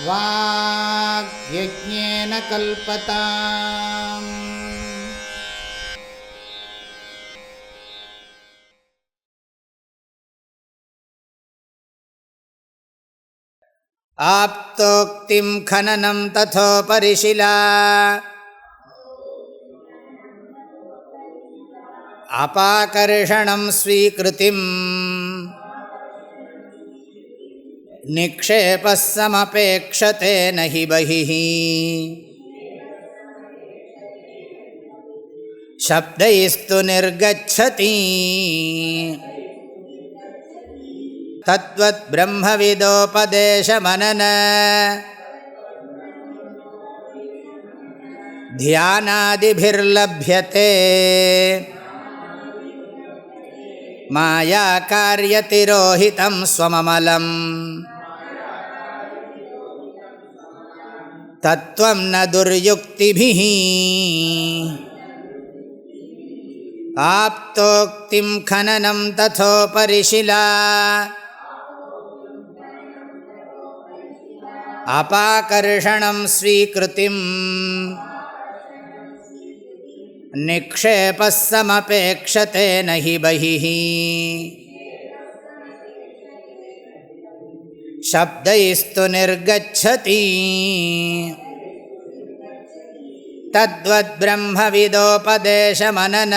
வாக்யஜ்ஞேன கல்பதாம். ஆப்தோக்திம் கனனம் ததோபரிஷிலா அபாகர்ஷணம் ஸ்வீக்ருதிம் நிக்ஷேபஸ் சமபேக்ஷதே நஹி பஹிஹ சப்தைஸ்து நிர்கச்சதி தத்வத் பிரம்மவிதோபதேசமனன தியானாதிபிர்லப்யதே மாயா காரியதிரோஹிதம் ஸ்வமமலம் தத்வம் ந துர்யுக்திபிஹ ஆப்தோக்திம் கனனம் ததோபரிஷிலா அபாகர்ஷணம் ஸ்வீக்ருதிம் நிக்ஷேபஸ் சமபேக்ஷதே நஹி பஹிஹ சப்தைஸ்து நிர்கச்சதி தத்வத் பிரம்மவிதோபதேசமனன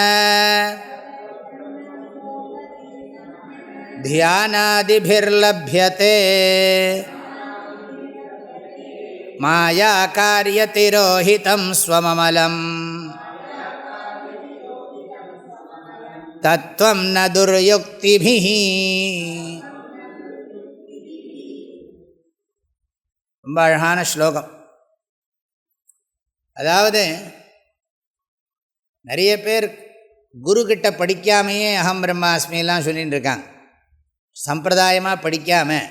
தியானாதிபிர்லப்யதே மாயா காரியதிரோஹிதம் ஸ்வமமலம் தத்வம் ந துர்யுக்திபிஹ. ரொம்ப அழகான ஸ்லோகம். அதாவது நிறைய பேர் குருக்கிட்ட படிக்காமையே அகம் பிரம்மாஸ்மிலாம் சொல்லிகிட்டு இருக்காங்க. சம்பிரதாயமாக படிக்காமல்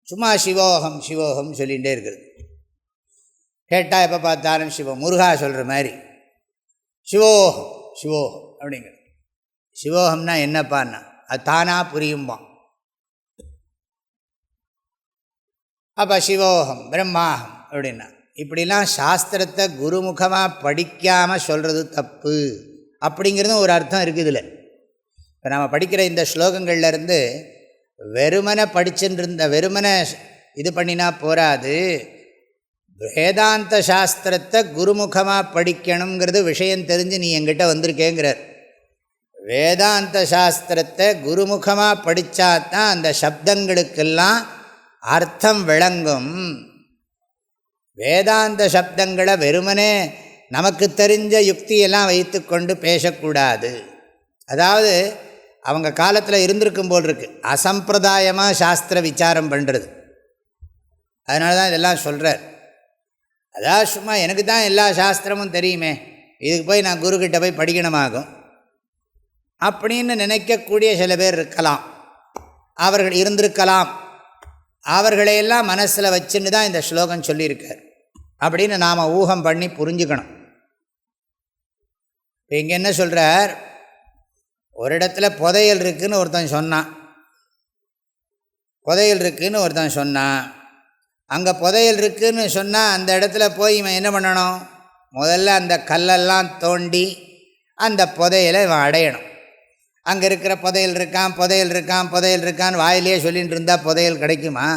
சும்மா சிவோகம் சிவோகம் சொல்லிகிட்டே இருக்கிறது. கேட்டால் எப்போ பார்த்தாலும் சிவம், முருகா சொல்கிற மாதிரி சிவோகம் சிவோகம் அப்படிங்கிறது. சிவோகம்னா என்னப்பான்னா அது தானாக புரியும்பான். அப்போ சிவோகம் பிரம்மாகம் அப்படின்னா இப்படிலாம் சாஸ்திரத்தை குருமுகமாக படிக்காமல் சொல்கிறது தப்பு அப்படிங்கிறதும் ஒரு அர்த்தம் இருக்குது இதில். இப்போ நம்ம படிக்கிற இந்த ஸ்லோகங்கள்லேருந்து வெறுமனை படிச்சுட்டு வெறுமனை இது பண்ணினா போராது, வேதாந்த சாஸ்திரத்தை குருமுகமாக படிக்கணுங்கிறது விஷயம் தெரிஞ்சு நீ என்கிட்ட வந்திருக்கேங்கிறார். வேதாந்த சாஸ்திரத்தை குருமுகமாக படித்தாதான் அந்த சப்தங்களுக்கெல்லாம் அர்த்தம் விளங்கும். வேதாந்த சப்தங்களை வெறுமனே நமக்கு தெரிஞ்ச யுக்தியெல்லாம் வைத்து கொண்டு பேசக்கூடாது. அதாவது அவங்க காலத்தில் இருந்திருக்கும் போல் இருக்குது அசம்பிரதாயமாக சாஸ்திர விசாரம் பண்ணுறது. அதனால தான் இதெல்லாம் சொல்கிறார். அதாவது சும்மா எனக்கு தான் எல்லா சாஸ்திரமும் தெரியுமே, இதுக்கு போய் நான் குருக்கிட்ட போய் படிக்கணுமாகும் அப்படின்னு நினைக்கக்கூடிய சில பேர் இருக்கலாம், அவர்கள் இருந்திருக்கலாம். அவர்களையெல்லாம் மனசில் வச்சுன்னு தான் இந்த ஸ்லோகம் சொல்லியிருக்கார் அப்படின்னு நாம் ஊகம் பண்ணி புரிஞ்சுக்கணும். இப்போ இங்கே என்ன சொல்கிறார், ஒரு இடத்துல புதையல் இருக்குதுன்னு ஒருத்தன் சொன்னான். புதையல் இருக்குதுன்னு ஒருத்தன் சொன்னான். அங்கே புதையல் இருக்குதுன்னு சொன்னால் அந்த இடத்துல போய் இவன் என்ன பண்ணணும், முதல்ல அந்த கல்லெல்லாம் தோண்டி அந்த புதையலை இவன் அடையணும். அங்கே இருக்கிற புதையல் இருக்கான் புதையல் இருக்கான் புதையல் இருக்கான்னு வாயிலே சொல்லிகிட்டு இருந்தால் புதையல் கிடைக்குமா?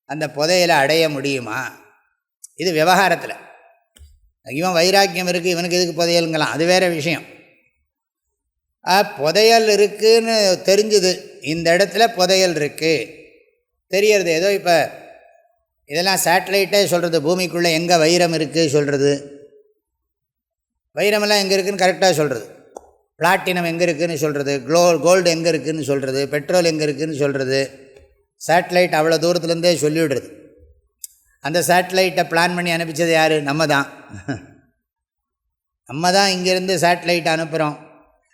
அந்த புதையலை அடைய முடியுமா? இது விவகாரத்தில். இவன் வைராக்கியம் இருக்குது, இவனுக்கு எதுக்கு புதையலுங்களாம், அது வேறு விஷயம். புதையல் இருக்குதுன்னு தெரிஞ்சுது, இந்த இடத்துல புதையல் இருக்குது தெரியறது. ஏதோ இப்போ இதெல்லாம் சேட்டலைட்டே சொல்கிறது, பூமிக்குள்ளே எங்கே வைரம் இருக்குது சொல்கிறது, வைரமெல்லாம் எங்கே இருக்குதுன்னு கரெக்டாக சொல்கிறது, பிளாட்டினம் எங்கே இருக்குதுன்னு சொல்கிறது, கோல்டு எங்கே இருக்குதுன்னு சொல்கிறது, பெட்ரோல் எங்கே இருக்குதுன்னு சொல்கிறது. சேட்டலைட் அவ்வளோ தூரத்துலேருந்தே சொல்லிவிடுறது. அந்த சேட்டலைட்டை பிளான் பண்ணி அனுப்பிச்சது யார்? நம்ம தான். நம்ம தான் இங்கேருந்து சேட்டலைட் அனுப்புகிறோம்.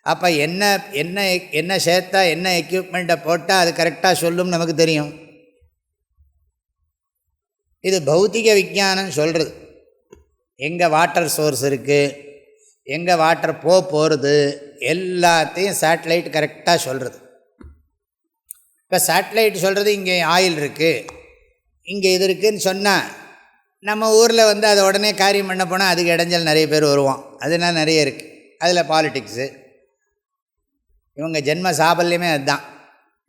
அப்போ என்ன என்ன என்ன சேர்த்தா என்ன எக்யூப்மெண்ட்டை போட்டால் அது கரெக்டாக சொல்லும் நமக்கு தெரியும். இது பௌத்திக விஞ்ஞானம் சொல்கிறது. எங்கே வாட்டர் சோர்ஸ் இருக்குது, எங்கே வாட்டர் போகிறது எல்லாத்தையும் சேட்டலைட் கரெக்டாக சொல்கிறது. இப்போ சேட்டலைட் சொல்கிறது இங்கே ஆயில் இருக்குது, இங்கே இது இருக்குதுன்னு சொன்னால் நம்ம ஊரில் வந்து அதை உடனே காரியம் பண்ண போனால் அதுக்கு இடைஞ்சல் நிறைய பேர் வருவோம். அதெல்லாம் நிறைய இருக்குது. அதில் பாலிட்டிக்ஸு, இவங்க ஜென்ம சாபல்யமே அதுதான்.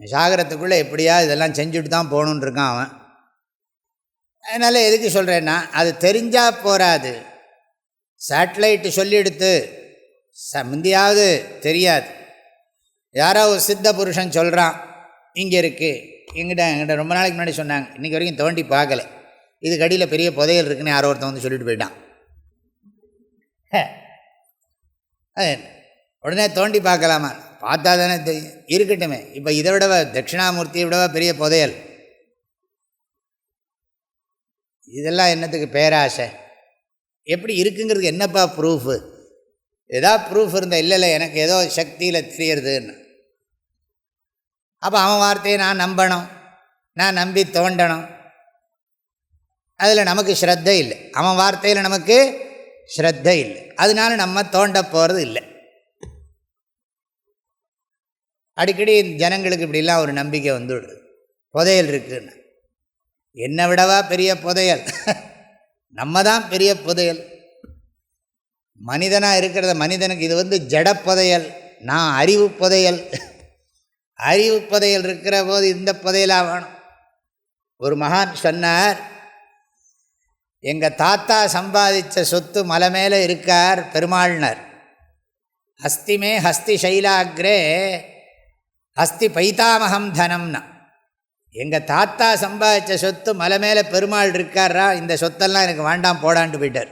சாகரத்துக்குள்ளே எப்படியா இதெல்லாம் செஞ்சுட்டு தான் போகணுன்னு இருக்கான் அவன். அதனால் எதுக்கு சொல்கிறேன்னா, அது தெரிஞ்சால் போகாது. சேட்டலைட்டு சொல்லிடுத்து முந்தியாவது தெரியாது. யாரோ ஒரு சித்த புருஷன் சொல்கிறான் இங்கே இருக்குது, எங்கிட்ட ரொம்ப நாளைக்கு முன்னாடி சொன்னாங்க, இன்றைக்கி வரைக்கும் தோண்டி பார்க்கலை, இது கடியில் பெரிய புதையல் இருக்குன்னு யாரோ ஒருத்தன் வந்து சொல்லிட்டு போயிட்டான். உடனே தோண்டி பார்க்கலாமா? பார்த்தா தானே இருக்கட்டுமே. இப்போ இதை விடவா, தட்சிணாமூர்த்தியை விடவா பெரிய புதையல்? இதெல்லாம் என்னத்துக்கு பேராசை? எப்படி இருக்குங்கிறதுக்கு என்னப்பா ப்ரூஃபு? ஏதாவது ப்ரூஃப் இருந்தால் இல்லை எனக்கு ஏதோ சக்தியில் தெரியறதுன்னு. அப்போ அவன் வார்த்தையை நான் நம்பணும், நான் நம்பி தோண்டணும். அதில் நமக்கு ஸ்ரத்தை இல்லை. அவன் வார்த்தையில் நமக்கு ஸ்ரத்தை இல்லை. அதனால நம்ம தோண்ட போகிறது இல்லை. அடிக்கடி ஜனங்களுக்கு இப்படிலாம் ஒரு நம்பிக்கை வந்துவிடுது, புதையல் இருக்குன்னு. என்னை விடவா பெரிய புதையல்? நம்ம தான் பெரிய புதையல். மனிதனாக இருக்கிறத, மனிதனுக்கு இது வந்து ஜட புதையல், நான் அறிவு புதையல். அறிவு புதையல் இருக்கிற போது இந்த புதையலாக வேணும். ஒரு மகான் சொன்னார், எங்கள் தாத்தா சம்பாதித்த சொத்து மலை மேலே இருக்கார் பெருமாள்னர். ஹஸ்திமே ஹஸ்தி சைலாகிரே ஹஸ்தி பைத்தாமகம் தனம்னா. எங்கள் தாத்தா சம்பாதிச்ச சொத்து மலை மேலே பெருமாள் இருக்காரா, இந்த சொத்தெல்லாம் எனக்கு வேண்டாம் போடான்ட்டு போயிட்டார்.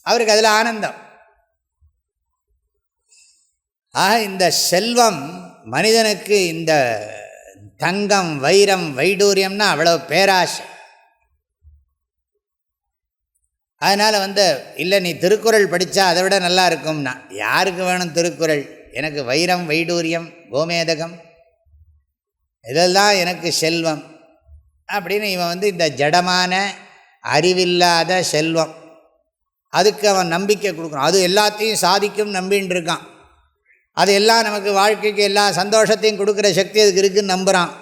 அவருக்கு அதில் ஆனந்தம். ஆக இந்த செல்வம் மனிதனுக்கு, இந்த தங்கம் வைரம் வைடூரியம்னா அவ்வளோ பேராசை. அதனால் இல்லை நீ திருக்குறள் படித்தா அதை விட நல்லா இருக்கும்னா, யாருக்கு வேணும் திருக்குறள்? எனக்கு வைரம் வைடூரியம் கோமேதகம் இதெல்லாம் எனக்கு செல்வம் அப்படின்னு இவன் இந்த ஜடமான அறிவில்லாத செல்வம், அதுக்கு அவன் நம்பிக்கை கொடுக்குறான். அது எல்லாத்தையும் சாதிக்கும் நம்பின்னு இருக்கான். அது எல்லாம் நமக்கு வாழ்க்கைக்கு எல்லா சந்தோஷத்தையும் கொடுக்குற சக்தி அதுக்கு இருக்குதுன்னு நம்புகிறான்.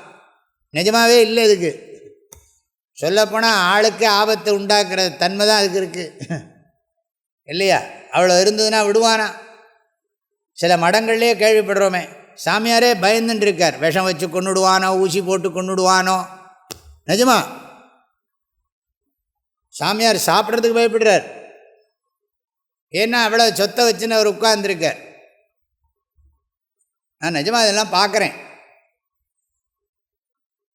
நிஜமாகவே இல்லை. இதுக்கு சொல்லப்போனால் ஆளுக்கு ஆபத்தை உண்டாக்குற தன்மை தான் அதுக்கு இருக்குது இல்லையா? அவ்வளோ இருந்ததுன்னா விடுவானா? சில மடங்கள்லேயே கேள்விப்படுறோமே, சாமியாரே பயந்துன்னு இருக்கார், விஷம் வச்சு கொண்டுடுவானோ, ஊசி போட்டு கொண்டுடுவானோ. நிஜமா சாமியார் சாப்பிட்றதுக்கு பயப்படுறார். ஏன்னா அவ்வளோ சொத்தை வச்சுன்னு அவர் உட்கார்ந்துருக்கார். நான் நிஜமாக இதெல்லாம் பார்க்குறேன்.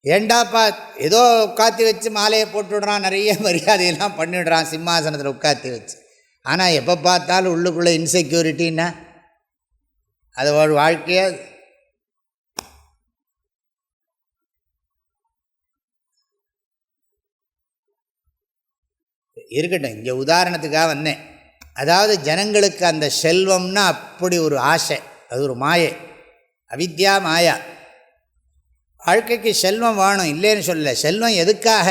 ஏண்டாப்பா ஏதோ உட்காத்தி வச்சு மாலையை போட்டு விடுறான், நிறைய மரியாதையெல்லாம் பண்ணிவிடுறான் சிம்மாசனத்தில் உட்காத்தி வச்சு. ஆனால் எப்போ பார்த்தாலும் உள்ளுக்குள்ளே இன்செக்யூரிட்டின்னா அது ஒரு வாழ்க்கையே. இருக்கட்டும், இங்கே உதாரணத்துக்காக வந்தேன். அதாவது ஜனங்களுக்கு அந்த செல்வம்னா அப்படி ஒரு ஆசை, அது ஒரு மாயை, அவித்யா மாயா. வாழ்க்கைக்கு செல்வம் வேணும், இல்லைன்னு சொல்லலை. செல்வம் எதுக்காக?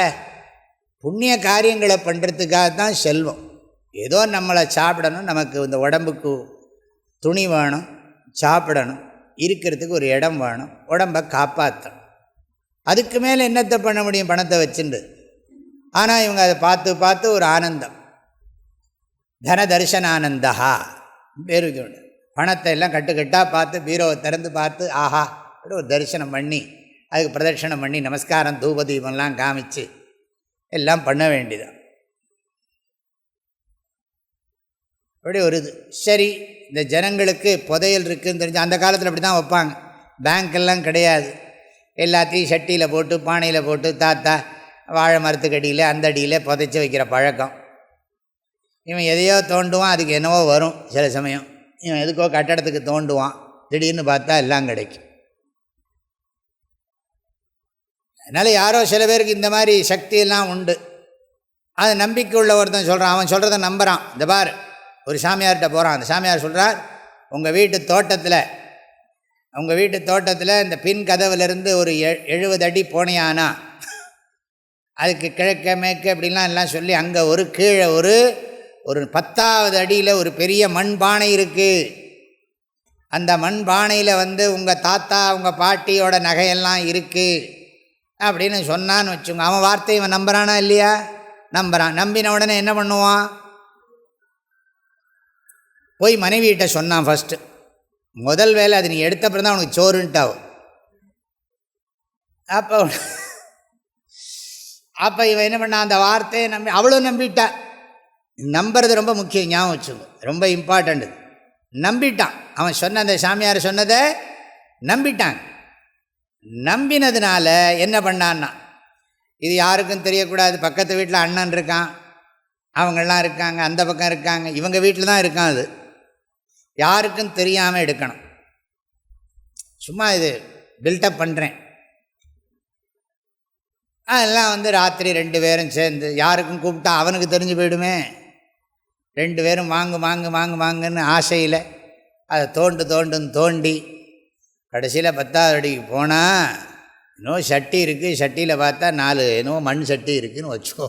புண்ணிய காரியங்களை பண்ணுறதுக்காக தான் செல்வம். ஏதோ நம்மளை சாப்பிடணும், நமக்கு இந்த உடம்புக்கு துணி வேணும், சாப்பிடணும், இருக்கிறதுக்கு ஒரு இடம் வேணும், உடம்பை காப்பாற்றணும். அதுக்கு மேலே என்னத்தை பண்ண முடியும் பணத்தை வச்சுண்டு? ஆனால் இவங்க அதை பார்த்து பார்த்து ஒரு ஆனந்தம், தன தரிசனானந்தா பேருக்கு உண்டு. பணத்தை எல்லாம் கட்டுக்கட்டாக பார்த்து, பீரோவை திறந்து பார்த்து, ஆஹா ஒரு தரிசனம் பண்ணி, அதுக்கு பிரதட்சணம் பண்ணி, நமஸ்காரம் தூப தீபம்லாம் காமிச்சு எல்லாம் பண்ண வேண்டியதான். அப்படி ஒரு இது. சரி, இந்த ஜனங்களுக்கு புதையல் இருக்குதுன்னு தெரிஞ்சு அந்த காலத்தில் அப்படி தான் வைப்பாங்க. பேங்க்கெல்லாம் கிடையாது. எல்லாத்தையும் சட்டியில் போட்டு பானையில் போட்டு தாத்தா வாழை மரத்துக்கடியில் அந்த அடியில் புதைச்சி வைக்கிற பழக்கம். இவன் எதையோ தோண்டுவான், அதுக்கு என்னவோ வரும். சில சமயம் இவன் எதுக்கோ கட்டடத்துக்கு தோண்டுவான், திடீர்னு பார்த்தா எல்லாம் கிடைக்கும். அதனால் யாரோ சில பேருக்கு இந்த மாதிரி சக்தியெல்லாம் உண்டு. அது நம்பிக்கை உள்ள ஒருத்தன் சொல்கிறான், அவன் சொல்கிறத நம்புகிறான். இந்த பார், ஒரு சாமியார்கிட்ட போகிறான். அந்த சாமியார் சொல்கிறார், உங்கள் வீட்டு தோட்டத்தில் இந்த பின் கதவுலேருந்து ஒரு 70 அடி போனியானா, அதுக்கு கிழக்க மேற்கு அப்படின்லாம் எல்லாம் சொல்லி, அங்கே ஒரு கீழே ஒரு 10வது அடியில் ஒரு பெரிய மண்பானை இருக்குது. அந்த மண்பானையில் உங்கள் தாத்தா உங்கள் பாட்டியோட நகையெல்லாம் இருக்குது. அப்படின்னு சொன்னான்னு வச்சுங்க. அவன் வார்த்தை இவன் நம்புறானா இல்லையா? நம்புறான். நம்பின உடனே என்ன பண்ணுவான்? போய் மனைவியிட்ட சொன்னான். ஃபஸ்ட்டு முதல் வேலை அது நீ எடுத்தப்பறம் தான் அவனுக்கு சோறுன்ட்டாவும். அப்போ இவன் என்ன பண்ணான்? அந்த வார்த்தையை நம்பி அவளும் நம்பிட்டா. நம்புறது ரொம்ப முக்கியம், ஞாபகம் வச்சுக்கோ, ரொம்ப இம்பார்ட்டண்ட்டு. நம்பிட்டான். அவன் சொன்ன அந்த சாமியார் சொன்னதை நம்பிட்டான். நம்பினதுனால என்ன பண்ணான்னா, இது யாருக்கும் தெரியக்கூடாது. பக்கத்து வீட்டில் அண்ணன் இருக்கான், அவங்களாம் இருக்காங்க, அந்த பக்கம் இருக்காங்க, இவங்க வீட்டில் தான் இருக்கான். அது யாருக்கும் தெரியாமல் எடுக்கணும். சும்மா இது பில்டப் பண்ணுறேன். அதெல்லாம் ராத்திரி 2 பேரும் சேர்ந்து, யாருக்கும் கூப்பிட்டா அவனுக்கு தெரிஞ்சு போயிடுமே, 2 பேரும் வாங்குன்னு ஆசையில் அதை தோண்டி கடைசியில் 10வது அடிக்கு போனால் இன்னும் சட்டி இருக்குது. சட்டியில் பார்த்தா 4 என்னவோ மண் சட்டி இருக்குதுன்னு வச்சுக்கோ,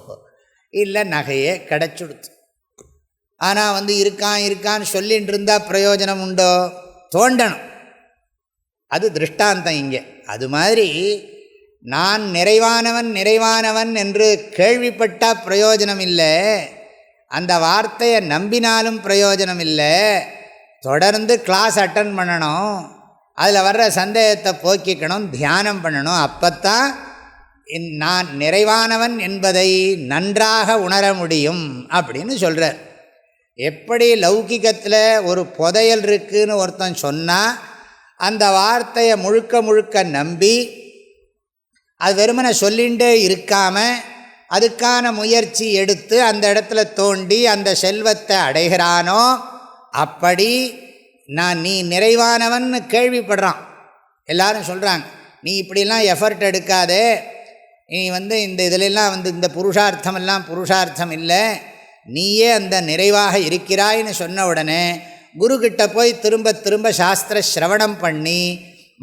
இல்லை நகையே கிடச்சுடுத்து. ஆனால் இருக்கான்னு சொல்லிகிட்டு இருந்தால் பிரயோஜனம் உண்டோ? தோண்டணும். அது திருஷ்டாந்தம் இங்கே. அது மாதிரி நான் நிறைவானவன் என்று கேள்விப்பட்டால் பிரயோஜனம் இல்லை, அந்த வார்த்தையை நம்பினாலும் பிரயோஜனம் இல்லை. தொடர்ந்து கிளாஸ் அட்டன் பண்ணணும், அதில் வர்ற சந்தேகத்தை போக்கிக்கணும், தியானம் பண்ணணும். அப்போத்தான் நான் நிறைவானவன் என்பதை நன்றாக உணர முடியும் அப்படின்னு சொல்கிறார். எப்படி லௌகிகத்தில் ஒரு புதையல் இருக்குதுன்னு ஒருத்தன் சொன்னால் அந்த வார்த்தையை முழுக்க நம்பி அது வெறுமனை சொல்லிகிட்டே இருக்காமல் அதுக்கான முயற்சி எடுத்து அந்த இடத்துல தோண்டி அந்த செல்வத்தை அடைகிறானோ, அப்படி நீ நிறைவானவன் கேள்விப்படுறான். எல்லாரும் சொல்கிறாங்க, நீ இப்படிலாம் எஃபர்ட் எடுக்காதே, நீ இந்த இதிலெல்லாம் இந்த புருஷார்த்தமெல்லாம் புருஷார்த்தம் இல்லை, நீயே அந்த நிறைவாக இருக்கிறாய்னு சொன்ன உடனே குருக்கிட்ட போய் திரும்ப சாஸ்திர ஸ்ரவணம் பண்ணி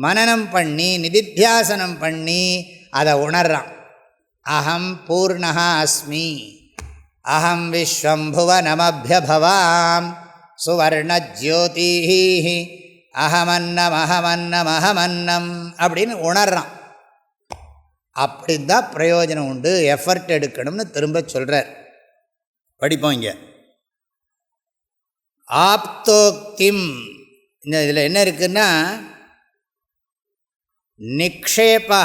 மனனம் பண்ணி நிதித்தியாசனம் பண்ணி அதை உணர்றான். அகம் பூர்ணஹா அஸ்மி, அகம் விஸ்வம்புவனமப்யபவாம் சுவர்ணஜ்யோதி அகமன்னம் அப்படின்னு உணர்றான். அப்படிதான் பிரயோஜனம் உண்டு, எஃபர்ட் எடுக்கணும்னு திரும்ப சொல்கிறார். படிப்போம் இங்கே. ஆப்தோக்திம், இந்த இதில் என்ன இருக்குன்னா, நிக்ஷேபா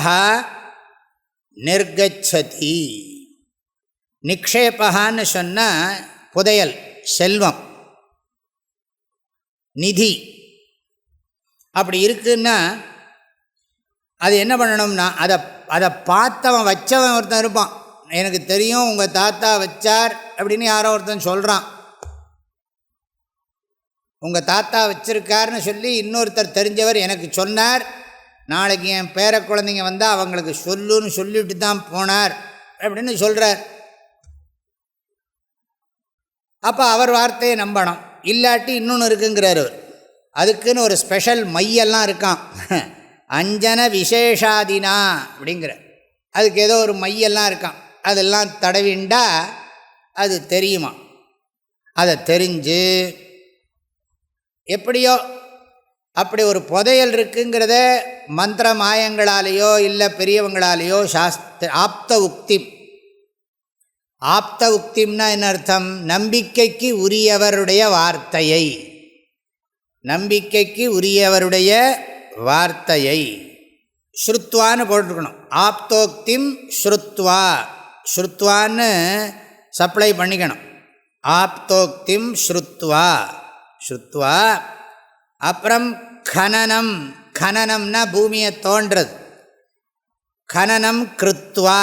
நிர்கச்சதி. நிக்ஷேபான்னு சொன்னால் புதையல், செல்வம், நிதி. அப்படி இருக்குன்னா அது என்ன பண்ணணும்னா, அதை பார்த்தவன் வச்சவன் ஒருத்தன் இருப்பான். எனக்கு தெரியும் உங்கள் தாத்தா வச்சார் அப்படின்னு யாரோ ஒருத்தன் சொல்கிறான். உங்கள் தாத்தா வச்சிருக்காருன்னு சொல்லி இன்னொருத்தர் தெரிஞ்சவர் எனக்கு சொன்னார், நாளைக்கு என் பேர குழந்தைங்க வந்தால் அவங்களுக்கு சொல்லுன்னு சொல்லிவிட்டு தான் போனார் அப்படின்னு சொல்கிறார். அப்போ அவர் வார்த்தையை நம்பணும். இல்லாட்டி இன்னொன்று இருக்குங்கிறார் அவர். அதுக்குன்னு ஒரு ஸ்பெஷல் மையெல்லாம் இருக்கான், அஞ்சன விசேஷாதினா அப்படிங்கிற, அதுக்கு ஏதோ ஒரு மையெல்லாம் இருக்கான். அதெல்லாம் தடவிண்டா அது தெரியுமா. அதை தெரிஞ்சு எப்படியோ அப்படி ஒரு புதையல் இருக்குங்கிறத மந்திர மாயங்களாலேயோ இல்லை பெரியவங்களாலேயோ ஆப்த உக்திம்னா என்ன அர்த்தம்? நம்பிக்கைக்கு உரியவருடைய வார்த்தையை, நம்பிக்கைக்கு உரியவருடைய வார்த்தையை ஸ்ருத்வான்னு போட்டிருக்கணும். ஆப்தோக்திம் ஸ்ருத்வா, ஸ்ருத்வான்னு சப்ளை பண்ணிக்கணும். ஆப்தோக்திம் ஸ்ருத்வா, ஸ்ருத்வா. அப்புறம் கனனம், கனனம்னா பூமியை தோன்றது. கனனம் கிருத்வா,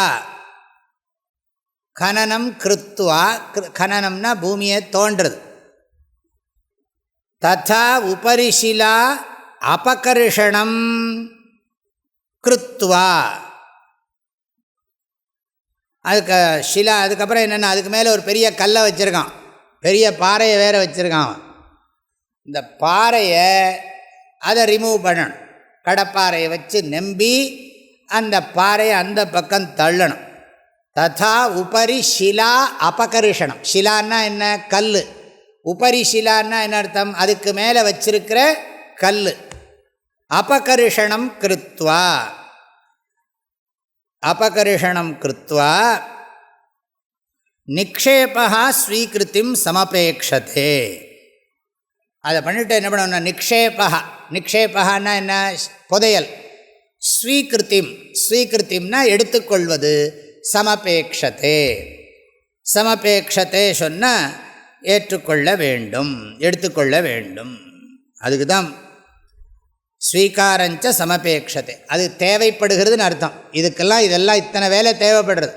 கனனம் கிருத்வா, கனனம்னா பூமியை தோன்றது. ததா உபரிசிலா அபகர்ஷணம் கிருத்வா. அதுக்கு ஷிலா, அதுக்கப்புறம் என்னென்னா அதுக்கு மேலே ஒரு பெரிய கல்லை வச்சுருக்கான், பெரிய பாறையை வேறு வச்சுருக்கான். இந்த பாறையை அதை ரிமூவ் பண்ணணும். கடப்பாறையை வச்சு நம்பி அந்த பாறையை அந்த பக்கம் தள்ளணும். ததா உபரி ஷிலா அபகர்ஷணம். ஷிலான்னா என்ன? கல். உபரி ஷிலான்னா என்ன அர்த்தம்? அதுக்கு மேலே வச்சிருக்கிற கல். அபகர்ஷணம் கிருத்வா, அபகர்ஷணம் கிருத்வா நிக்ஷேபா ஸ்வீகிருத்திம் சமபேக்ஷதே. அதை பண்ணிவிட்டு என்ன பண்ணணும்னா நிக்ஷேபகான்னா என்ன, புதையல். ஸ்வீகிருத்திம்னா எடுத்துக்கொள்வது. சமபேக்ஷதே சொன்னால் ஏற்றுக்கொள்ள வேண்டும், எடுத்துக்கொள்ள வேண்டும். அதுக்கு தான் ஸ்வீகாரஞ்ச சமபேக்ஷதே, அது தேவைப்படுகிறதுன்னு அர்த்தம். இதெல்லாம் இத்தனை வேலை தேவைப்படுறது.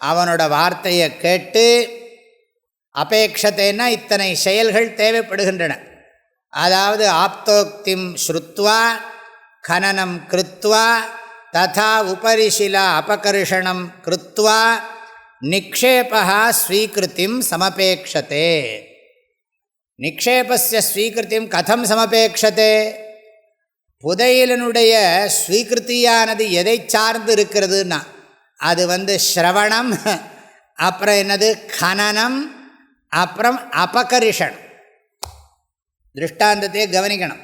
அவனோட வார்த்தையை கேட்டு, அபேக்ஷத்தைன்னா இத்தனை செயல்கள் தேவைப்படுகின்றன. அதாவது ஆப்தோக்திம் ஸ்ருத்வா கனனம் கிருத்வா ததா உபரிஷிலா அபகர்ஷணம் கிருத்வா நிக்ஷேபா ஸ்வீகிருத்திம் சமபேக்ஷதே. நிக்ஷேபஸ்ய ஸ்வீகிருத்திம் கதம் சமபேக்ஷதே? புதையலினுடைய ஸ்வீகிருத்தியானது எதை சார்ந்து இருக்கிறதுன்னா, அது ஸ்ரவணம், அப்புறம் என்னது கனனம், அப்புறம் அபகர்ஷணம். திருஷ்டாந்தத்தையே கவனிக்கணும்.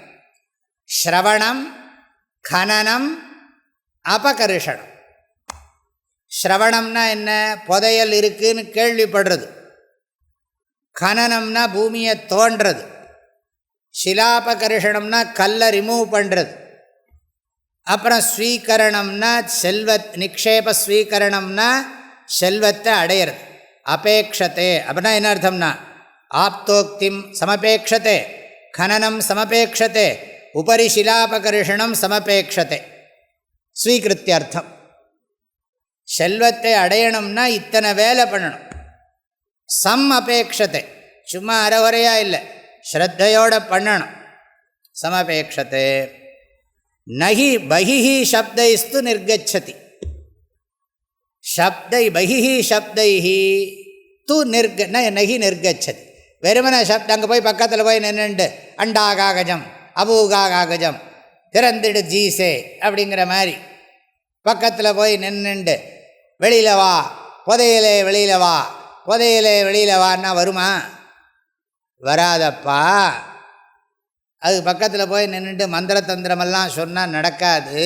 ஸ்ரவணம், கனனம், அபகர்ஷணம். ஸ்ரவணம்னா என்ன, புதையல் இருக்குன்னு கேள்விப்படுறது. கனனம்னா பூமியை தோன்றது. ஷிலாபகர்ஷணம்னா கல்லை ரிமூவ் பண்ணுறது. அப்புறம் ஸ்வீகரணம்னா நிக்ஷேப ஸ்வீகரணம்னா செல்வத்தை அடையிறது. அபேக்ஷத்தே அப்படின்னா என்ன அர்த்தம்னா, ஆப்தோக்திம் சமபேக்ஷத்தே, கனனம் சமபேக்ஷத்தே, உபரி ஷிலாபகர்ஷணம் சமபேக்ஷத்தே. ஸ்வீகிருத்தியர்த்தம். செல்வத்தை அடையணும்னா இத்தனை வேலை பண்ணணும். அபேக்ஷத்தை, சும்மா அறவரையாக இல்லை, ஸ்ரத்தையோடு பண்ணணும். சமபேக்ஷத்தை. நகி பகிஹி சப்தைஸ்து நிர்கச்சதி. பகிஹி சப்தைஹி து நகி நிர்கச்சதி. வெறுமன சப்தம் அங்கே போய் பக்கத்தில் போய் நின்றுண்டு அண்டாகாகஜம் அபூகாகாகஜம் திறந்துடு ஜீசே அப்படிங்கிற மாதிரி பக்கத்தில் போய் நின்றுண்டு வெளியில் வா புதையலே வெளியில் வா புதையலே வெளியில் வான்னா வருமா? வராதப்பா. அது பக்கத்தில் போய் நின்றுட்டு மந்திர தந்திரமெல்லாம் சொன்னால் நடக்காது.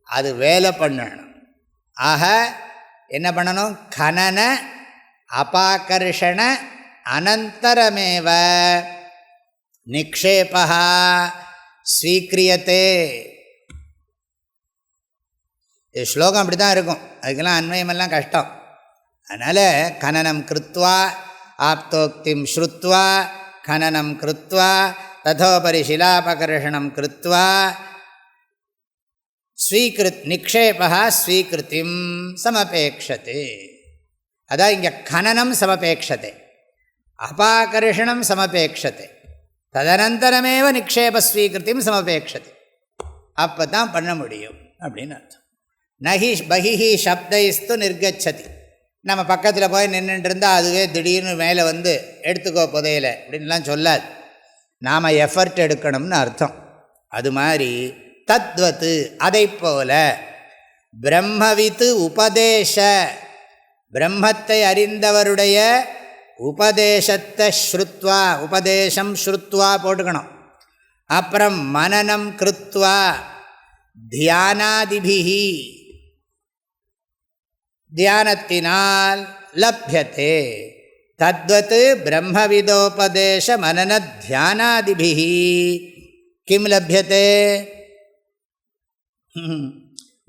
அது வேலை பண்ணணும். ஆக என்ன பண்ணணும்? கனன அபாகர்ஷண அனந்தரமேவ நிக்ஷேபா ஸ்வீக்ரியத்தே. ஸ்லோகம் அப்படி தான் இருக்கும். அதுக்கெல்லாம் அன்வயமெல்லாம் கஷ்டம். அதனால் கனனம் கிருத்வா ஆப்தோக்திம் ஸ்ருத்வா கனனம் கிருத்வா ததோபரி ஷிலாபகர்ஷணம் கிருத்வா நிக்ஷேபா ஸ்வீகிருத்திம் சமபேக்ஷதே. அதான் இங்கே கனனம் சமபேக்ஷதே, அபாகர்ஷணம் சமபேக்ஷதே, ததனந்தரமேவ நிக்ஷேபஸ்வீகிருத்திம் சமபேக்ஷதே. அப்போ தான் பண்ண முடியும் அப்படின்னு அர்த்தம். நகி பகிஹி சப்தைஸ்து நிர்கச்சதி. நம்ம பக்கத்தில் போய் நின்றுட்டு இருந்தால் அதுவே திடீர்னு மேலே எடுத்துக்கோ புதையலை அப்படின்லாம் சொல்லாது. நாம் எஃபர்ட் எடுக்கணும்னு அர்த்தம். அது மாதிரி தத்வத்து அதை போல பிரம்மவித்து உபதேச, பிரம்மத்தை அறிந்தவருடைய உபதேசத்தை ஸ்ருத்வா, உபதேசம் ஸ்ருத்வா போட்டுக்கணும். அப்புறம் மனனம் கிருத்வா தியானாதிபிஹி, தியானத்தினால் லப்யத்தே. தத்வத் பிரம்மவிதோபதேச மனன தியானாதிபிஹி கிம் லப்யத்தே?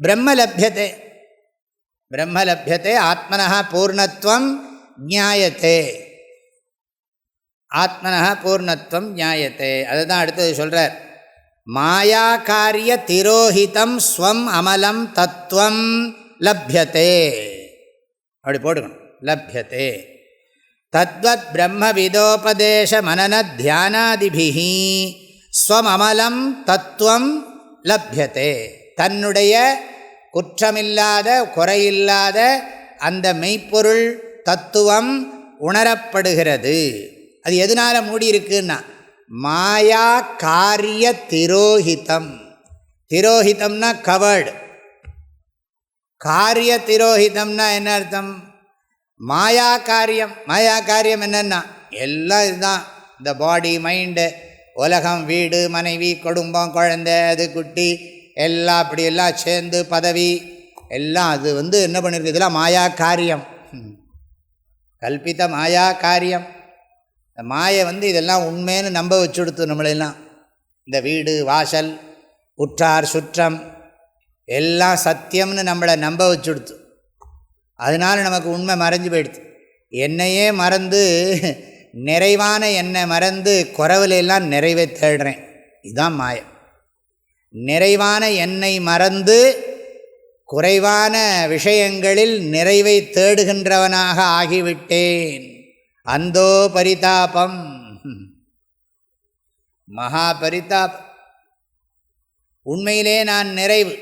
பிரம்ம லப்யத்தே. பிரம்ம லப்யத்தே. ஆத்மனः பூர்ணத்வம் ஞாயத்தே. ஆத்மனः பூர்ணத்வம் ஞாயத்தே. அதுதான் அடுத்தது சொல்கிறார். மாயா காரிய திரோஹிதம் ஸ்வம் அமலம் தத்துவம் லப்யத்தே. அப்படி போட்டுக்கணும். லப்யத்தே. தத்வத் பிரம்ம விதோபதேச மனன தியானாதிபிஹி ஸ்வம் அமலம் தத்துவம் லப்யத்தே. தன்னுடைய குற்றமில்லாத குறையில்லாத அந்த மெய்ப்பொருள் தத்துவம் உணரப்படுகிறது. அது எதனால் மூடியிருக்குன்னா மாயா காரிய திரோஹிதம். திரோஹிதம்னா கவர்டு. காரிய திரோஹிதம்னா என்ன அர்த்தம்? மாயா காரியம். மாயா காரியம் என்னென்னா எல்லாம் இதுதான். இந்த பாடி மைண்டு உலகம் வீடு மனைவி குடும்பம் குழந்தை அது குட்டி எல்லாம் அப்படியெல்லாம் சேர்ந்து பதவி எல்லாம் அது என்ன பண்ணியிருக்கு, இதெல்லாம் மாயா காரியம், கல்பித்த மாயா காரியம். இந்த மாயை இதெல்லாம் உண்மைன்னு நம்ப வச்சு கொடுத்து நம்மளெல்லாம். இந்த வீடு வாசல் உற்றார் சுற்றம் எல்லாம் சத்தியம்னு நம்மளை நம்ப வச்சு கொடுத்து. அதனால் நமக்கு உண்மை மறைஞ்சு போயிடுது. என்னையே மறந்து நிறைவான என்னை மறந்து குறைவிலெல்லாம் நிறைவை தேடுறேன். இதுதான் மாயம். நிறைவான என்னை மறந்து குறைவான விஷயங்களில் நிறைவை தேடுகின்றவனாக ஆகிவிட்டேன். அந்தோ பரிதாபம், மகா பரிதாபம். உண்மையிலே நான் நிறைவு,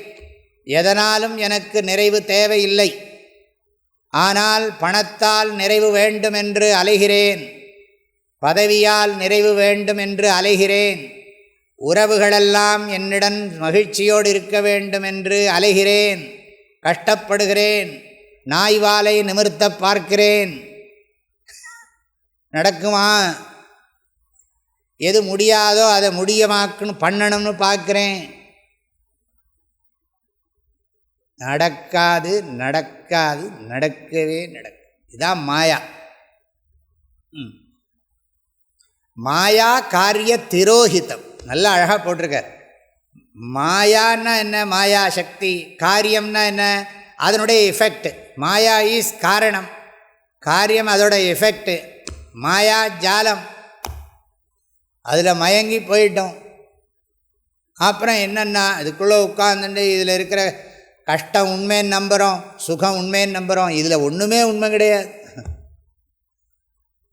எதனாலும் எனக்கு நிறைவு தேவையில்லை. ஆனால் பணத்தால் நிறைவு வேண்டும் என்று அலைகிறேன், பதவியால் நிறைவு வேண்டும் என்று அலைகிறேன், உறவுகளெல்லாம் என்னுடன் மகிழ்ச்சியோடு இருக்க வேண்டும் என்று அலைகிறேன், கஷ்டப்படுகிறேன், நாய்வாலை நிமிர்த்த பார்க்கிறேன். நடக்குமா? எது முடியாதோ அதை முடியமாக்கணும் பண்ணணும்னு பார்க்குறேன். நடக்காது நடக்காது நடக்கவே நடக்கும். இதுதான் மாயா. மாயா காரிய திரோஹிதம். நல்லா அழகாக போட்டிருக்கார். மாயான்னா என்ன? மாயா சக்தி. காரியம்னா என்ன? அதனுடைய எஃபெக்ட். மாயா ஈஸ் காரணம், காரியம் அதோட எஃபெக்ட். மாயா ஜாலம், அதில் மயங்கி போயிட்டோம். அப்புறம் என்னென்னா இதுக்குள்ளே உட்கார்ந்துட்டு இதில் இருக்கிற கஷ்டம் உண்மைன்னு நம்புகிறோம், சுகம் உண்மைன்னு நம்புகிறோம். இதில் ஒன்றுமே உண்மை கிடையாது.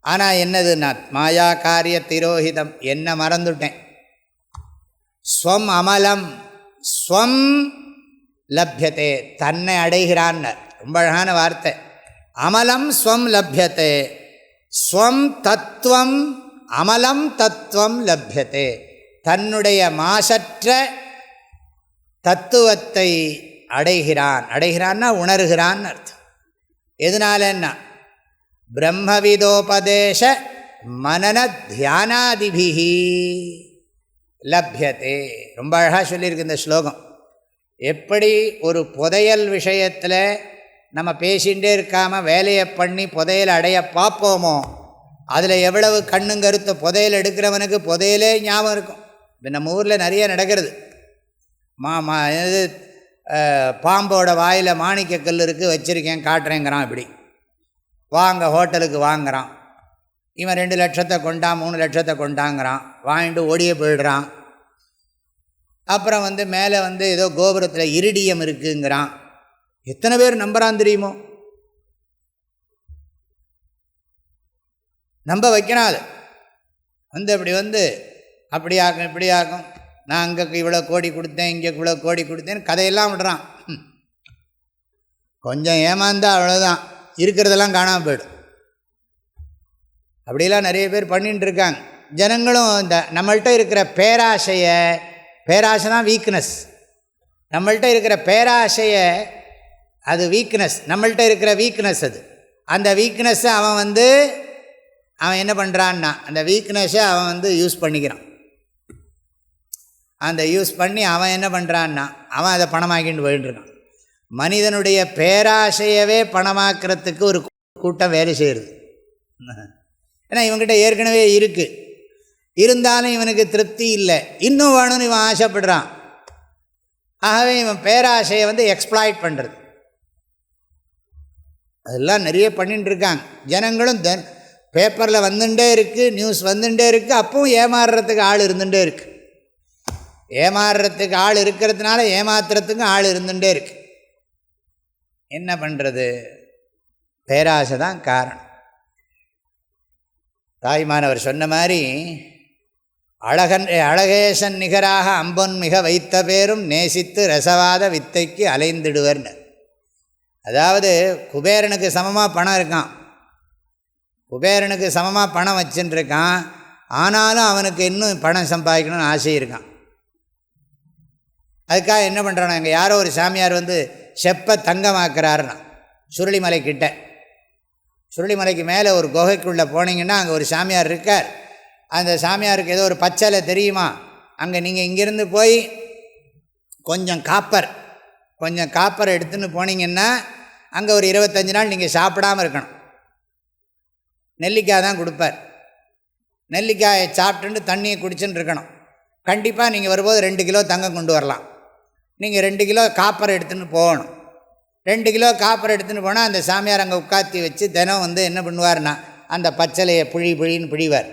ஆனால் என்னதுன்னா மாயா காரிய திரோஹிதம். என்ன மறந்துட்டேன். ஸ்வம் அமலம் ஸ்வம் லப்யத்தே, தன்னை அடைகிறான்னு ரொம்ப அழகான வார்த்தை. அமலம் ஸ்வம் லப்யத்தே, ஸ்வம் தத்துவம் அமலம் தத்துவம் லப்யத்தே. தன்னுடைய மாசற்ற தத்துவத்தை அடைகிறான். அடைகிறான்னா உணர்கிறான்னு அர்த்தம். எதனாலன்னா பிரம்மவிதோபதேச மனன தியானாதிபிஹி லப்யத்தே. ரொம்ப அழகாக சொல்லியிருக்கு இந்த ஸ்லோகம். எப்படி ஒரு புதையல் விஷயத்தில் நம்ம பேசிகிட்டே இருக்காமல் வேலையை பண்ணி புதையல் அடைய பார்ப்போமோ, அதில் எவ்வளவு கண்ணுங்கருத்த புதையல் எடுக்கிறவனுக்கு புதையலே ஞாபகம் இருக்கும். இப்போ நம்ம ஊரில் நிறைய நடக்கிறது. இது பாம்போட வாயில் மாணிக்க கல் இருக்குது, வச்சுருக்கேன் காட்டுறேங்கிறான். இப்படி வாங்க ஹோட்டலுக்கு வாங்குகிறான். இவன் 2 லட்சத்தை கொண்டான் 3 லட்சத்தை கொண்டாங்கிறான். வாங்கிட்டு ஓடியே போயிடுறான். அப்புறம் மேலே ஏதோ கோபுரத்தில் இரிடியம் இருக்குங்கிறான். எத்தனை பேர் நம்புறான் தெரியுமோ? நம்ப வைக்கிறான். அது அப்படி அப்படி ஆகும் இப்படி ஆகும், நான் அங்கே இவ்வளோ கோடி கொடுத்தேன் இங்கே இவ்வளோ கோடி கொடுத்தேன்னு கதையெல்லாம் விடுறான். கொஞ்சம் ஏமாந்தா அவ்வளோதான், இருக்கிறதெல்லாம் காணாமல் போய்டும். அப்படிலாம் நிறைய பேர் பண்ணிகிட்டு இருக்காங்க. ஜனங்களும் இந்த நம்மள்கிட்ட இருக்கிற பேராசையை, பேராசை தான் வீக்னஸ், நம்மள்கிட்ட இருக்கிற பேராசையை, அது வீக்னஸ், நம்மள்கிட்ட இருக்கிற வீக்னஸ் அது. அந்த வீக்னஸ்ஸை அவன் என்ன பண்ணுறான்னா அந்த வீக்னஸை அவன் யூஸ் பண்ணிக்கிறான். அந்த யூஸ் பண்ணி அவன் என்ன பண்ணுறான்னா அவன் அதை பணமாக்கிட்டு போயிட்டுருக்கான். மனிதனுடைய பேராசையவே பணமாக்கிறதுக்கு ஒரு கூட்டம் வேலை செய்கிறது. ஏன்னா இவன்கிட்ட ஏற்கனவே இருக்குது, இருந்தாலும் இவனுக்கு திருப்தி இல்லை, இன்னும் வேணும்னு இவன் ஆசைப்படுறான். ஆகவே இவன் பேராசையை எக்ஸ்ப்ளாய்ட் பண்ணுறது. அதெல்லாம் நிறைய பண்ணிட்டு இருக்காங்க. ஜனங்களும் பேப்பரில் வந்துட்டே இருக்குது, நியூஸ் வந்துட்டே இருக்குது, அப்பவும் ஏமாறுறதுக்கு ஆள் இருந்துகிட்டே இருக்குது. ஏமாறுறதுக்கு ஆள் இருக்கிறதுனால ஏமாத்துறதுக்கும் ஆள் இருந்துகிட்டே இருக்குது. என்ன பண்ணுறது? பேராசை தான் காரணம். தாய்மானவர் சொன்ன மாதிரி அழகேசன் நிகராக அம்பொன் மிக வைத்த பேரும் நேசித்து ரசவாத வித்தைக்கு அலைந்திடுவர்னு. அதாவது குபேரனுக்கு சமமாக பணம் இருக்கான், குபேரனுக்கு சமமாக பணம் வச்சுட்டுருக்கான். ஆனாலும் அவனுக்கு இன்னும் பணம் சம்பாதிக்கணும்னு ஆசை இருக்கான். அதுக்காக என்ன பண்ணுறானோ, எங்கள் யாரோ ஒரு சாமியார் செப்பை தங்கமாக்குறாருன்னா சுருளிமலை கிட்ட, சுருளிமலைக்கு மேலே ஒரு குகைக்குள்ளே போனீங்கன்னா அங்கே ஒரு சாமியார் இருக்கார். அந்த சாமியாருக்கு ஏதோ ஒரு பச்சலை தெரியுமா, அங்கே நீங்கள் இங்கேருந்து போய் கொஞ்சம் காப்பர் கொஞ்சம் காப்பரை எடுத்துன்னு போனீங்கன்னா அங்கே ஒரு 25 நாள் நீங்கள் சாப்பிடாமல் இருக்கணும். நெல்லிக்காய் தான் கொடுப்பார். நெல்லிக்காயை சாப்பிட்டுட்டு தண்ணியை குடிச்சுன்னு இருக்கணும். கண்டிப்பாக நீங்கள் வரும்போது 2 கிலோ தங்கம் கொண்டு வரலாம். நீங்கள் 2 கிலோ காப்பரை எடுத்துன்னு போகணும். 2 கிலோ காப்பரை எடுத்துன்னு போனால் அந்த சாமியார் அங்கே உட்காத்தி வச்சு தினம் என்ன பண்ணுவார்னா அந்த பச்சளையை புழின்னு பிழிவார்.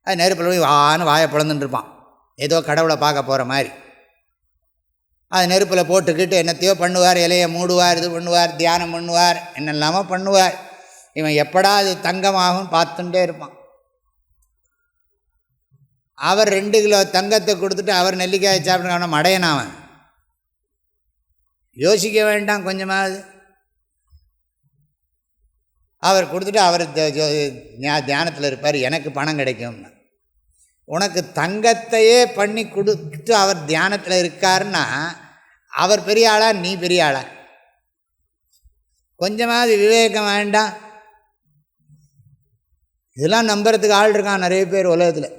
அது நெருப்பில் போய் வான்னு வாயை பிளந்துட்டு இருப்பான், ஏதோ கடவுளை பார்க்க போகிற மாதிரி. அது நெருப்பில் போட்டுக்கிட்டு என்னத்தையோ பண்ணுவார், இலையை மூடுவார், இது பண்ணுவார், தியானம் பண்ணுவார், என்னெல்லாமோ பண்ணுவார். இவன் எப்படா அது தங்கமாகும் பார்த்துட்டே இருப்பான். அவர் 2 கிலோ தங்கத்தை கொடுத்துட்டு அவர் நெல்லிக்காயை சாப்பிட்றான மடையனாவன். யோசிக்க வேண்டாம் கொஞ்சமாவது. அவர் கொடுத்துட்டு அவர் தியானத்தில் இருப்பார், எனக்கு பணம் கிடைக்கும். உனக்கு தங்கத்தையே பண்ணி கொடுத்துட்டு அவர் தியானத்தில் இருக்காருன்னா அவர் பெரிய ஆளா நீ பெரிய ஆளா? கொஞ்சமாவது விவேகம் வேண்டாம். இதெல்லாம் நம்புறதுக்கு ஆள் இருக்கான் நிறைய பேர் உலகத்தில்.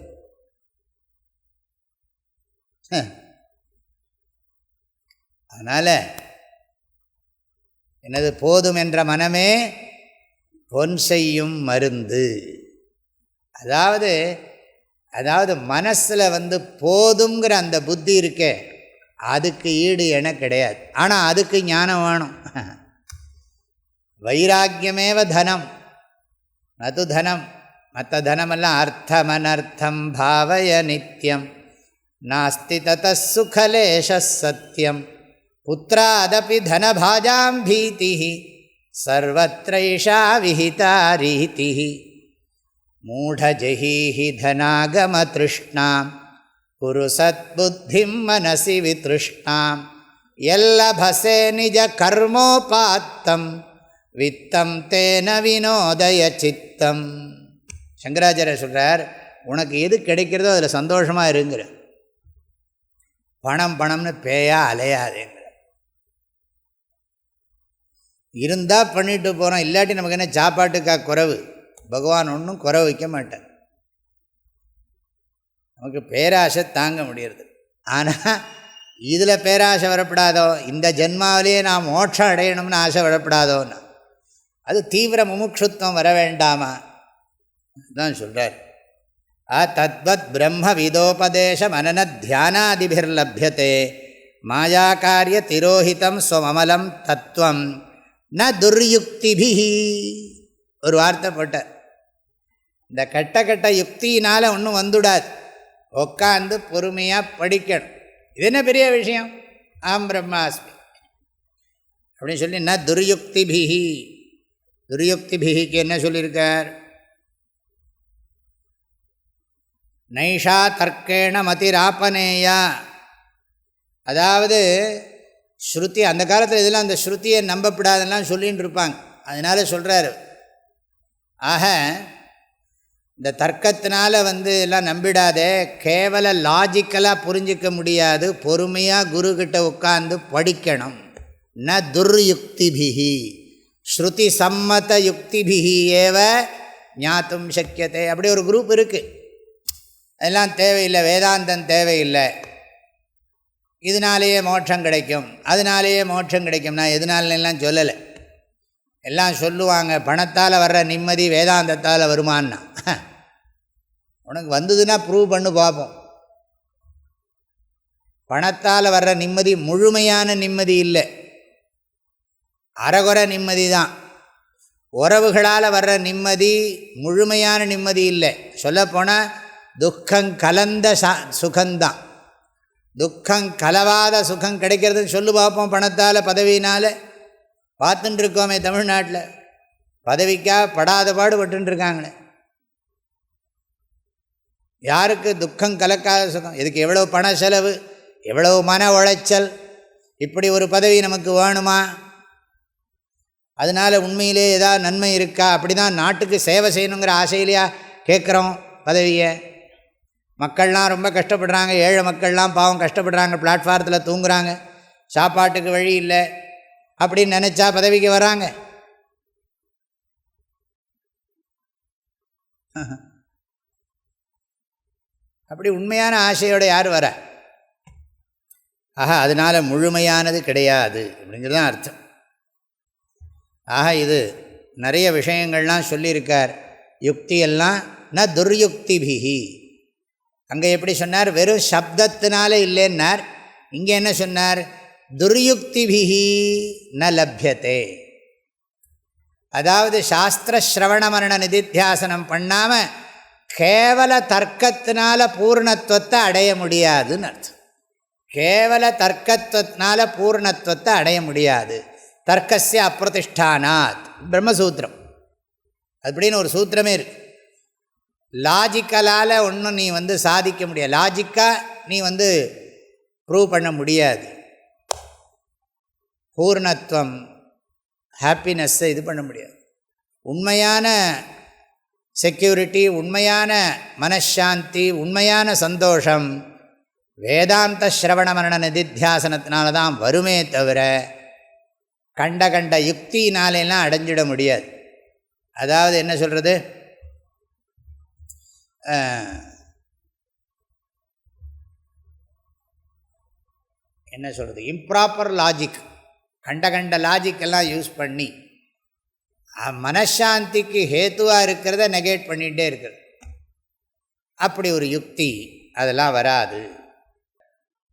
அதனால் என்னது, போதும் என்ற மனமே பொன் செய்யும் மருந்து. அதாவது மனசில் போதுங்கிற அந்த புத்தி இருக்கே, அதுக்கு ஈடு என கிடையாது. ஆனால் அதுக்கு ஞானம் வேணும். வைராக்கியமேவ தனம் நது தனம். மற்ற தனமெல்லாம் அர்த்தம் அனர்த்தம் பாவய நித்தியம் நாஸ்தி தத சுகலேஷ சத்தியம் புத்திராதபி தனபாஜாம் பீதி சர்வத்ரைஷா விஹிதா ரீதி மூடஜஹீஹி தனாகம திருஷ்ணாம் குரு சத்புத்திம் மனசி வித்ருஷ்ணாம் யல்லபசே நிஜ கர்மோபாத்தம் வித்தம் தேன வினோதய சித்தம். சங்கராச்சாரியர் சொல்கிறார், உனக்கு எது கிடைக்கிறதோ அதில் சந்தோஷமாக இருங்கிற. பணம்னு பேயா அலையாதேங்கிற. இருந்தால் பண்ணிட்டு போகிறோம், இல்லாட்டி நமக்கு என்ன சாப்பாட்டுக்கா குறைவு? பகவான் ஒன்றும் குறை வைக்க மாட்டார். நமக்கு பேராசை தாங்க முடியறது. ஆனால் இதில் பேராசை வரப்படாதோ, இந்த ஜென்மாவிலேயே நான் மோட்சம் அடையணும்னு ஆசை வரப்படாதோன்னா அது தீவிர முமுட்சுத்துவம் வர வேண்டாமா? தான் சொல்கிறார். தத்வத் பிரம்ம விதோபதேச மனன தியானாதிபிர்லப்யதே மாயாக்காரிய திரோஹிதம் ஸ்வமலம் தத்துவம் ந துர்யுக்திபிஹி. ஒரு வார்த்தை போட்டார். இந்த கட்ட யுக்தியினால் ஒன்றும் வந்துடாது. உட்காந்து பொறுமையாக படிக்கணும். இது என்ன பெரிய விஷயம்? ஆம் பிரம்மாஸ்மி அப்படின்னு சொல்லி ந துர்யுக்திபிஹி. துர்யுக்திபிஹிக்கு என்ன சொல்லியிருக்கார்? நைஷா தர்க்கேண மதிராப்பனேயா. அதாவது ஸ்ருதி, அந்த காலத்தில் இதெல்லாம் அந்த ஸ்ருதியை நம்பப்படாதெல்லாம் சொல்லின்னு இருப்பாங்க. அதனால சொல்கிறாரு, ஆக இந்த தர்க்கத்தினால எல்லாம் நம்பிடாதே, கேவல லாஜிக்கலாக புரிஞ்சிக்க முடியாது, பொறுமையாக குருக்கிட்ட உட்கார்ந்து படிக்கணும். ந துர்யுக்திபிஹி ஸ்ருதி சம்மத யுக்திபிஹி ஏவ ஞாத்தும் சக்கியத்தை. அப்படி ஒரு குரூப் இருக்குது. அதெல்லாம் தேவையில்லை, வேதாந்தம் தேவையில்லை, இதனாலேயே மோட்சம் கிடைக்கும், அதனாலேயே மோட்சம் கிடைக்கும். நான் எதனாலெல்லாம் சொல்லலை. எல்லாம் சொல்லுவாங்க, பணத்தால் வர்ற நிம்மதி வேதாந்தத்தால் வருமானா. உனக்கு வந்ததுன்னா ப்ரூவ் பண்ணு பார்ப்போம். பணத்தால் வர்ற நிம்மதி முழுமையான நிம்மதி இல்லை, அறகுறை நிம்மதி தான். உறவுகளால் வர்ற நிம்மதி முழுமையான நிம்மதி இல்லை. சொல்லப்போனால் துக்கம் கலந்த சுகந்தான். துக்கம் கலவாத சுகம் கிடைக்கிறதுன்னு சொல்லு பார்ப்போம். பணத்தால் பதவியினால் பார்த்துட்டு இருக்கோமே தமிழ்நாட்டில், பதவிக்காக படாத பாடுபட்டுருக்காங்களே. யாருக்கு துக்கம் கலக்காத சுகம்? இதுக்கு எவ்வளோ பண செலவு, எவ்வளவு மன உளைச்சல். இப்படி ஒரு பதவி நமக்கு வேணுமா? அதனால் உண்மையிலே ஏதாவது நன்மை இருக்கா? அப்படி தான் நாட்டுக்கு சேவை செய்யணுங்கிற ஆசையிலையா கேட்குறோம் பதவியை? மக்கள்லாம் ரொம்ப கஷ்டப்படுறாங்க, ஏழை மக்கள்லாம் பாவம் கஷ்டப்படுறாங்க, பிளாட்ஃபாரத்தில் தூங்குறாங்க, சாப்பாட்டுக்கு வழி இல்லை அப்படின்னு நினச்சா பதவிக்கு வராங்க. அப்படி உண்மையான ஆசையோடு யார் வர? ஆக அதனால் முழுமையானது கிடையாது அப்படிங்கிறது தான் அர்த்தம். ஆக இது நிறைய விஷயங்கள்லாம் சொல்லியிருக்கார். யுக்தியெல்லாம் ந துர்யுக்திபிஹி. அங்கே எப்படி சொன்னார்? வெறும் சப்தத்தினால இல்லைன்னார். இங்கே என்ன சொன்னார்? துர்யுக்திபிஹி ந லப்யத்தே. அதாவது சாஸ்திர ஸ்ரவண மரண நிதித்தியாசனம் பண்ணாமல் கேவல தர்க்கத்தினால பூர்ணத்துவத்தை அடைய முடியாதுன்னு அர்த்தம். கேவல தர்க்கத்தினால பூர்ணத்துவத்தை அடைய முடியாது. தர்க்கஸ்ய அப்பிரதிஷ்டானாத் பிரம்மசூத்திரம் அப்படின்னு ஒரு சூத்திரமே இருக்கு. லாஜிக்கலால் ஒன்றும் நீ சாதிக்க முடியாது. லாஜிக்காக நீ ப்ரூவ் பண்ண முடியாது. பூர்ணத்துவம் ஹாப்பினஸ்ஸை இது பண்ண முடியாது. உண்மையான செக்யூரிட்டி, உண்மையான மனசாந்தி, உண்மையான சந்தோஷம் வேதாந்த ஸ்ரவண மரண நிதித்தியாசனத்தினால தான் வருமே தவிர கண்ட கண்ட யுக்தினாலெல்லாம் அடைஞ்சிட முடியாது. அதாவது என்ன சொல்கிறது, என்ன சொல்கிறது, இம்ப்ராப்பர் லாஜிக், கண்ட கண்ட லாஜிக்கெல்லாம் யூஸ் பண்ணி மனசாந்திக்கு ஹேத்துவாக இருக்கிறத நெகேட் பண்ணிகிட்டே இருக்கிறது. அப்படி ஒரு யுக்தி அதெல்லாம் வராது.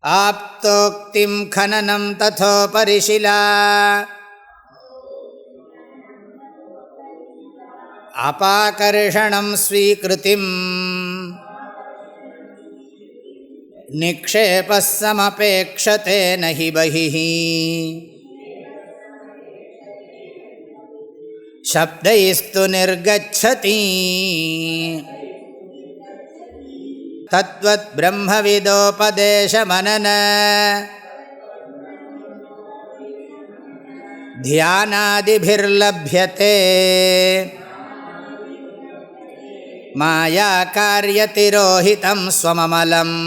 ஆப்தோக்திம் கனனம் ததோபரிஷிலா அபாகர்ஷணம் ஸ்வீக்ருதிம் நிக்ஷேபஸ் சமபேக்ஷதே நஹி பஹிஹி சப்தைஸ்து நிர்கச்சதி தத்வத் பிரம்மவிதோபதேச மனன தியானாதிபிர்லப்யதே மாயா காரியதிரோஹிதம் ஸ்வமமலம்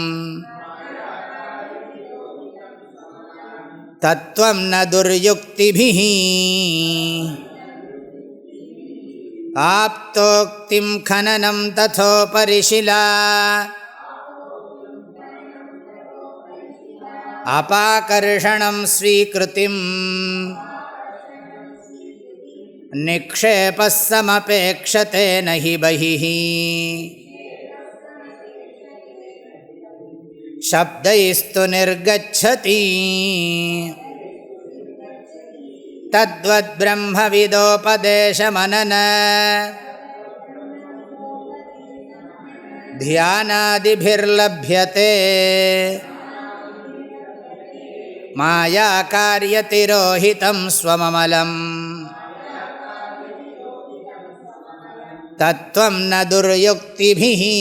தத்வம் ந துர்யுக்திபிஹி ஆப்தோக்திம் கனனம் ததோபரிஷிலா அபாகர்ஷணம் ஸ்வீக்ருதிம் நிக்ஷேபஸ் சமபேக்ஷதே நஹி பஹிஹி சப்தைஸ்து நிர்கச்சதி தத்வத் பிரம்மவிதோபதேச மனன தியானாதிபிர்லப்யதே மாயா காரியதிரோஹிதம் ஸ்வமமலம் தத்வம் ந துர்யுக்திபிஹி.